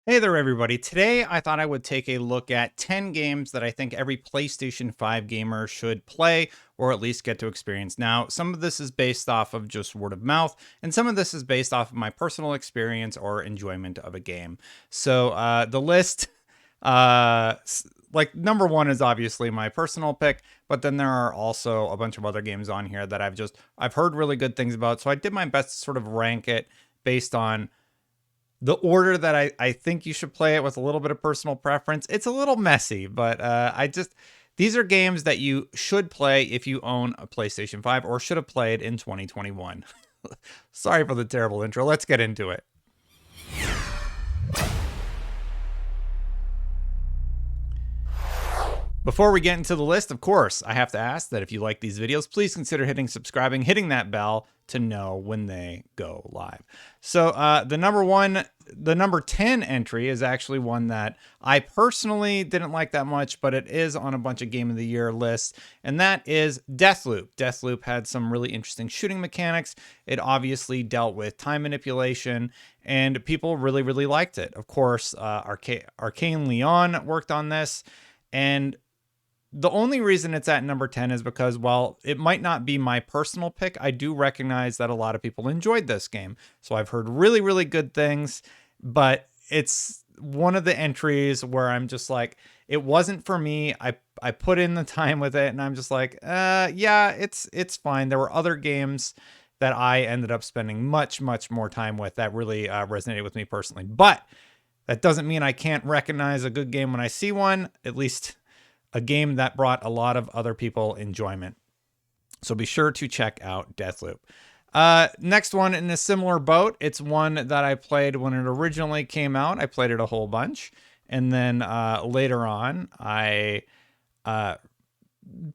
Hey there, everybody. Today, I thought I would take a look at 10 games that I think every PlayStation 5 gamer should play or at least get to experience. Now, some of this is based off of just word of mouth, and some of this is based off of my personal experience or enjoyment of a game. So, the list, like number one is obviously my personal pick, but then there are also a bunch of other games on here that I've heard really good things about. So I did my best to sort of rank it based on the order that I think you should play it with a little bit of personal preference. It's a little messy, but these are games that you should play if you own a PlayStation 5 or should have played in 2021. Sorry for the terrible intro. Let's get into it. Before we get into the list, of course, I have to ask that if you like these videos, please consider hitting subscribing, hitting that bell to know when they go live. So the number 10 entry is actually one that I personally didn't like that much, but it is on a bunch of Game of the Year lists, and that is Deathloop. Deathloop had some really interesting shooting mechanics. It obviously dealt with time manipulation, and people really, really liked it. Of course, Arcane Leon worked on this, and the only reason it's at number 10 is because while it might not be my personal pick, I do recognize that a lot of people enjoyed this game. So I've heard really, really good things, but it's one of the entries where I'm just like, it wasn't for me. I put in the time with it and I'm just like, yeah, it's fine. There were other games that I ended up spending much, much more time with that really resonated with me personally. But that doesn't mean I can't recognize a good game when I see one, at least a game that brought a lot of other people enjoyment. So be sure to check out Deathloop. Next one in a similar boat. It's one that I played when it originally came out. I played it a whole bunch. And then later on, I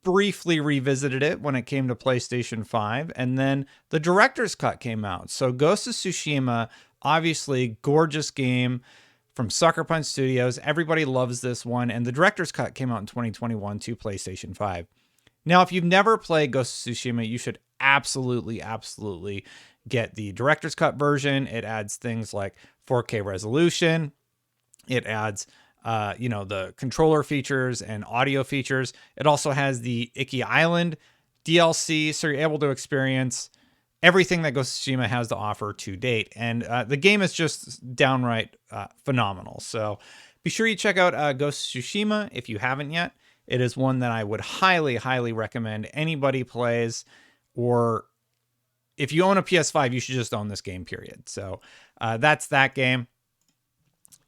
briefly revisited it when it came to PlayStation 5. And then the director's cut came out. So Ghost of Tsushima, obviously, gorgeous game from Sucker Punch Studios. Everybody loves this one. And the director's cut came out in 2021 to PlayStation 5. Now, if you've never played Ghost of Tsushima, you should absolutely, absolutely get the director's cut version. It adds things like 4K resolution. It adds, the controller features and audio features. It also has the Icky Island DLC, so you're able to experience everything that Ghost of Tsushima has to offer to date. And the game is just downright phenomenal. So be sure you check out Ghost of Tsushima if you haven't yet. It is one that I would highly, highly recommend anybody plays, or if you own a PS5, you should just own this game, period. So that's that game.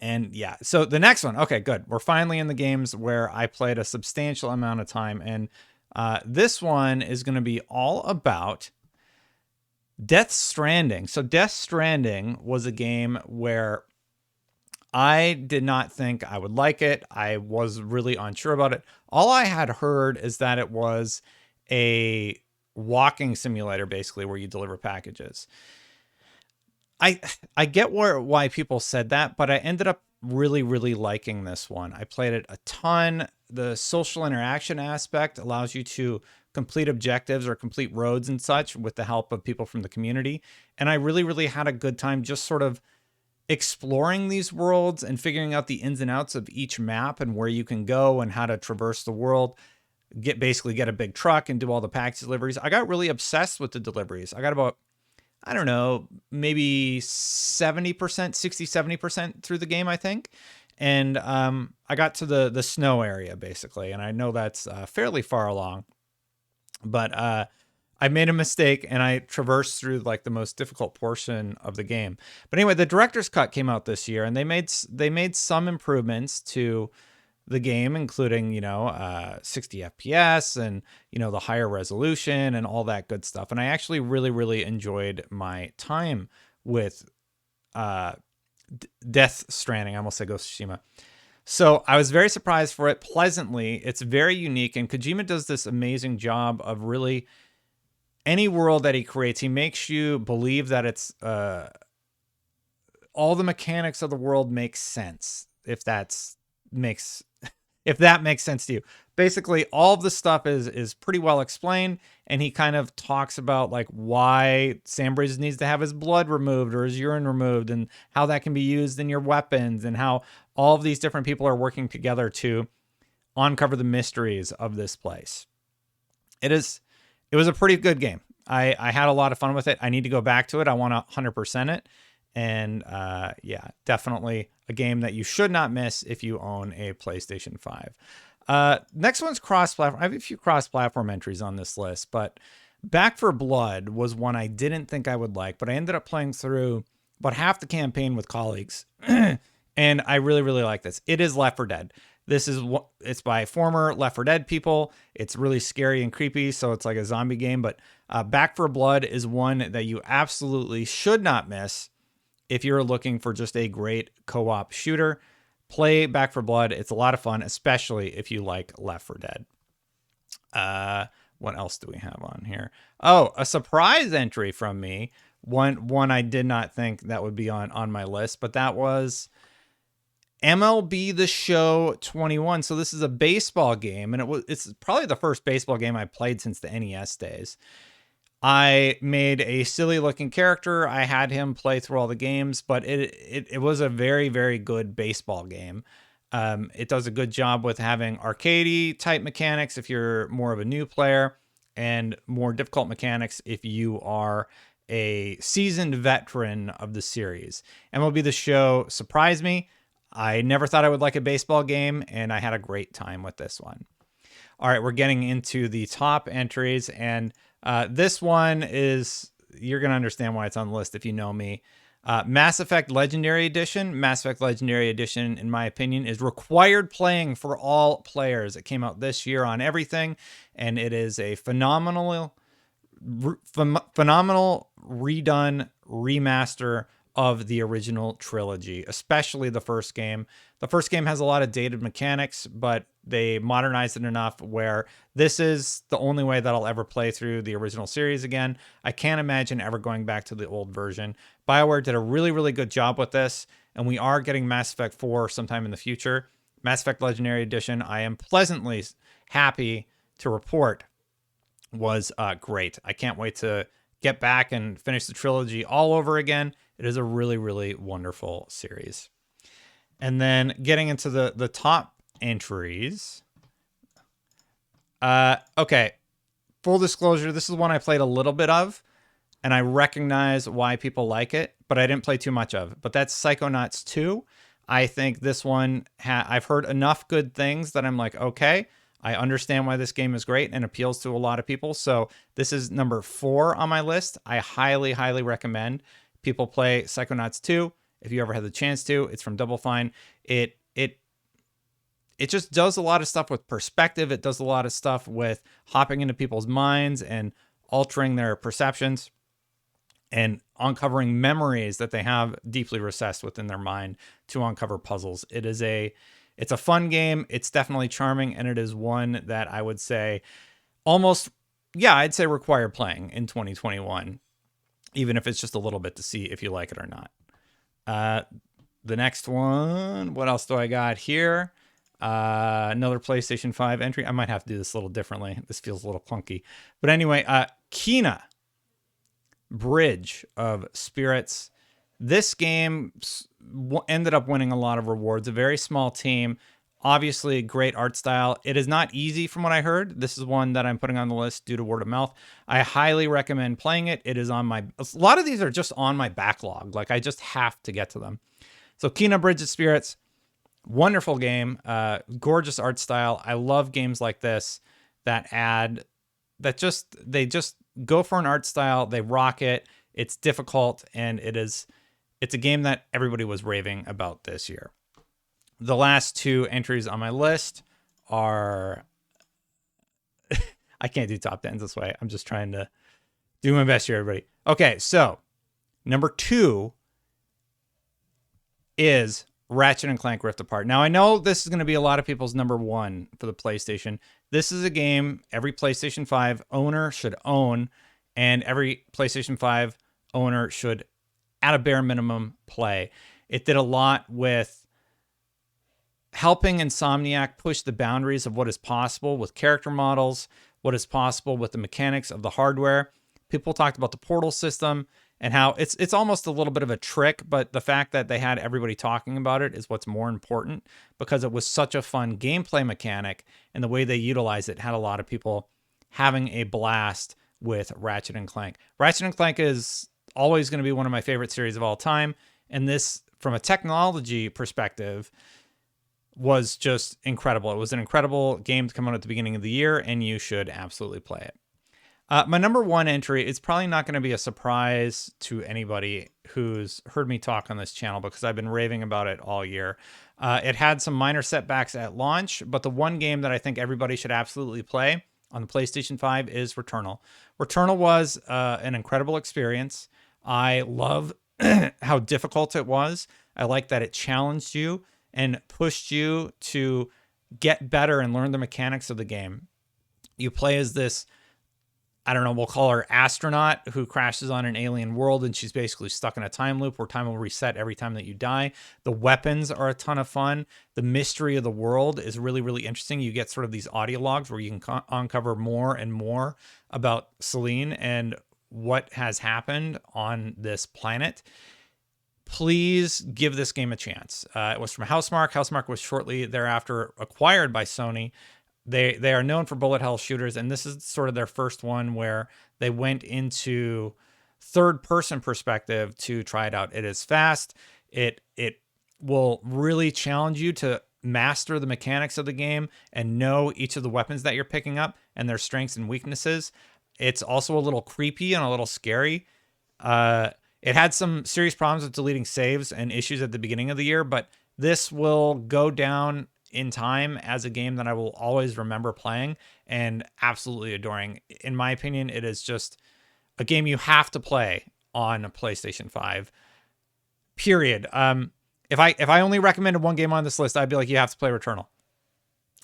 And yeah, so the next one. Okay, good. We're finally in the games where I played a substantial amount of time. And this one is going to be all about Death Stranding. So Death Stranding was a game where I did not think I would like it. I was really unsure about it. All I had heard is that it was a walking simulator, basically, where you deliver packages. I I get why people said that, but I ended up really, really liking this one. I played it a ton. The social interaction aspect allows you to complete objectives or complete roads and such with the help of people from the community. And I really, really had a good time just sort of exploring these worlds and figuring out the ins and outs of each map and where you can go and how to traverse the world. Get a big truck and do all the package deliveries. I got really obsessed with the deliveries. I got about, I don't know, maybe 70%, 60, 70% through the game, I think. And I got to the snow area, basically. And I know that's fairly far along. But I made a mistake and I traversed through like the most difficult portion of the game. But anyway, the director's cut came out this year and they made some improvements to the game, including, 60 FPS and, the higher resolution and all that good stuff. And I actually really, really enjoyed my time with Death Stranding. I almost said Ghost of Tsushima. So I was very surprised for it pleasantly. It's very unique. And Kojima does this amazing job of really any world that he creates, he makes you believe that it's all the mechanics of the world make sense. If that's makes if that makes sense to you. Basically, all of the stuff is pretty well explained, and he kind of talks about like why Sam Bridges needs to have his blood removed or his urine removed, and how that can be used in your weapons, and how all of these different people are working together to uncover the mysteries of this place. It was a pretty good game. I had a lot of fun with it. I need to go back to it. I want to 100% it. And yeah, definitely a game that you should not miss if you own a PlayStation 5. Next one's cross-platform. I have a few cross-platform entries on this list, but Back for Blood was one I didn't think I would like, but I ended up playing through about half the campaign with colleagues, and I really, really like this. It is Left 4 Dead. It's by former Left 4 Dead people. It's really scary and creepy, so it's like a zombie game, but Back for Blood is one that you absolutely should not miss if you're looking for just a great co-op shooter. Play Back for Blood. It's a lot of fun, especially if you like Left 4 Dead. What else do we have on here? Oh, a surprise entry from me. One I did not think that would be on my list, but that was MLB The Show 21. So this is a baseball game, and it's probably the first baseball game I played since the NES days. I made a silly looking character. I had him play through all the games, but it was a very, very good baseball game. It does a good job with having arcadey type mechanics if you're more of a new player, and more difficult mechanics if you are a seasoned veteran of the series. MLB The Show surprised me. I never thought I would like a baseball game, and I had a great time with this one. All right, we're getting into the top entries, and this one is, you're going to understand why it's on the list if you know me. Mass Effect Legendary Edition. Mass Effect Legendary Edition, in my opinion, is required playing for all players. It came out this year on everything, and it is a phenomenal redone remaster of the original trilogy, especially the first game. The first game has a lot of dated mechanics, but they modernized it enough where this is the only way that I'll ever play through the original series again. I can't imagine ever going back to the old version. BioWare did a really, really good job with this, and we are getting Mass Effect 4 sometime in the future. Mass Effect Legendary Edition, I am pleasantly happy to report, was great. I can't wait to get back and finish the trilogy all over again. It is a really, really wonderful series. And then getting into the top entries. Okay, full disclosure, this is one I played a little bit of, and I recognize why people like it, but I didn't play too much of. But that's Psychonauts 2. I think this one, I've heard enough good things that I'm like, okay, I understand why this game is great and appeals to a lot of people. So this is number 4 on my list. I highly, highly recommend people play Psychonauts 2. If you ever had the chance to, it's from Double Fine. It just does a lot of stuff with perspective. It does a lot of stuff with hopping into people's minds and altering their perceptions and uncovering memories that they have deeply recessed within their mind to uncover puzzles. It's a fun game. It's definitely charming, and it is one that I would say I'd say required playing in 2021, even if it's just a little bit to see if you like it or not. The next one, what else do I got here? Another PlayStation 5 entry. I might have to do this a little differently. This feels a little clunky. But anyway, Kena, Bridge of Spirits. This game ended up winning a lot of rewards. A very small team. Obviously, great art style. It is not easy from what I heard. This is one that I'm putting on the list due to word of mouth. I highly recommend playing it. It is on a lot of these are just on my backlog. Like, I just have to get to them. So Kena, Bridge of Spirits, wonderful game. Gorgeous art style. I love games like this they just go for an art style. They rock it. It's difficult, and it's a game that everybody was raving about this year. The last 2 entries on my list are... I can't do top 10s this way. I'm just trying to do my best here, everybody. Okay, so number 2 is Ratchet and Clank Rift Apart. Now, I know this is going to be a lot of people's number 1 for the PlayStation. This is a game every PlayStation 5 owner should own, and every PlayStation 5 owner should, at a bare minimum, play. It did a lot with helping Insomniac push the boundaries of what is possible with character models, what is possible with the mechanics of the hardware. People talked about the portal system and how it's almost a little bit of a trick, but the fact that they had everybody talking about it is what's more important, because it was such a fun gameplay mechanic, and the way they utilized it had a lot of people having a blast with Ratchet and Clank. Ratchet and Clank is always going to be one of my favorite series of all time, and this, from a technology perspective, was just incredible. It was an incredible game to come out at the beginning of the year, and you should absolutely play it. My number one entry is probably not going to be a surprise to anybody who's heard me talk on this channel, because I've been raving about it all year. It had some minor setbacks at launch, but the one game that I think everybody should absolutely play on the PlayStation 5 is Returnal. Returnal was an incredible experience. I love how difficult it was. I like that it challenged you and pushed you to get better and learn the mechanics of the game. You play as this, I don't know, we'll call her astronaut, who crashes on an alien world, and she's basically stuck in a time loop where time will reset every time that you die. The weapons are a ton of fun. The mystery of the world is really, really interesting. You get sort of these audio logs where you can uncover more and more about Celine and what has happened on this planet. Please give this game a chance. It was from Housemarque. Housemarque was shortly thereafter acquired by Sony. They are known for bullet hell shooters, and this is sort of their first one where they went into third-person perspective to try it out. It is fast. It will really challenge you to master the mechanics of the game and know each of the weapons that you're picking up and their strengths and weaknesses. It's also a little creepy and a little scary. It had some serious problems with deleting saves and issues at the beginning of the year, but this will go down in time as a game that I will always remember playing and absolutely adoring. In my opinion, it is just a game you have to play on a PlayStation 5. Period. If I only recommended one game on this list, I'd be like, you have to play Returnal.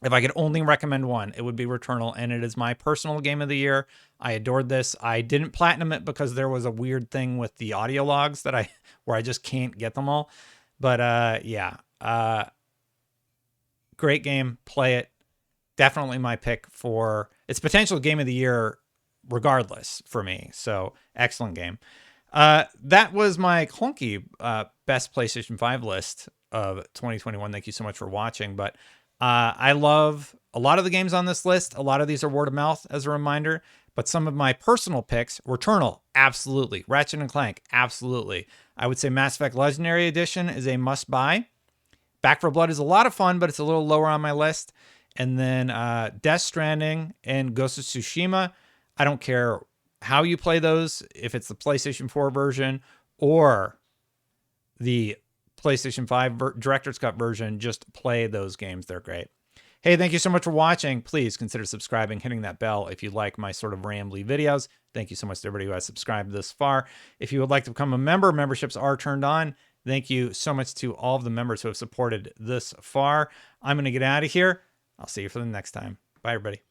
If I could only recommend one, it would be Returnal, and it is my personal game of the year. I adored this. I didn't platinum it because there was a weird thing with the audio logs that where I just can't get them all. But yeah. Great game. Play it. Definitely my pick for its potential game of the year regardless for me. So excellent game. That was my clunky best PlayStation 5 list of 2021. Thank you so much for watching. But I love a lot of the games on this list. A lot of these are word of mouth, as a reminder. But some of my personal picks: Returnal, absolutely. Ratchet and Clank, absolutely. I would say Mass Effect Legendary Edition is a must-buy. Back 4 Blood is a lot of fun, but it's a little lower on my list. And then Death Stranding and Ghost of Tsushima. I don't care how you play those, if it's the PlayStation 4 version or the PlayStation 5 Director's Cut version, just play those games. They're great. Hey, thank you so much for watching. Please consider subscribing, hitting that bell if you like my sort of rambly videos. Thank you so much to everybody who has subscribed this far. If you would like to become a member, memberships are turned on. Thank you so much to all of the members who have supported this far. I'm going to get out of here. I'll see you for the next time. Bye, everybody.